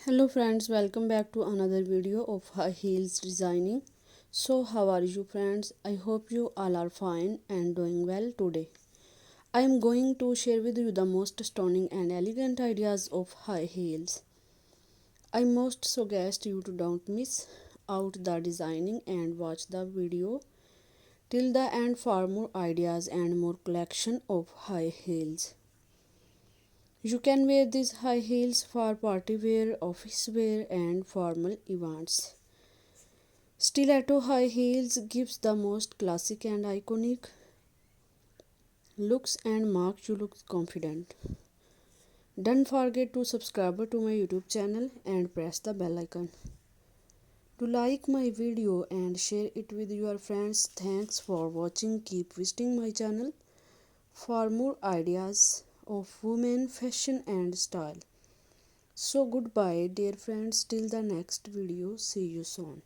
Hello friends, welcome back to another video of high heels designing. So how are you friends? I hope you all are fine and doing well today. I am going to share with you the most stunning and elegant ideas of high heels. I most suggest you to don't miss out the designing and watch the video till the end for more ideas and more collection of high heels. You can wear these high heels for party wear, office wear and formal events. Stiletto high heels gives the most classic and iconic looks and makes you look confident. Don't forget to subscribe to my YouTube channel and press the bell icon. To like my video and share it with your friends. Thanks for watching. Keep visiting my channel for more ideas of women fashion and style. So goodbye dear friends till the next video. See you soon.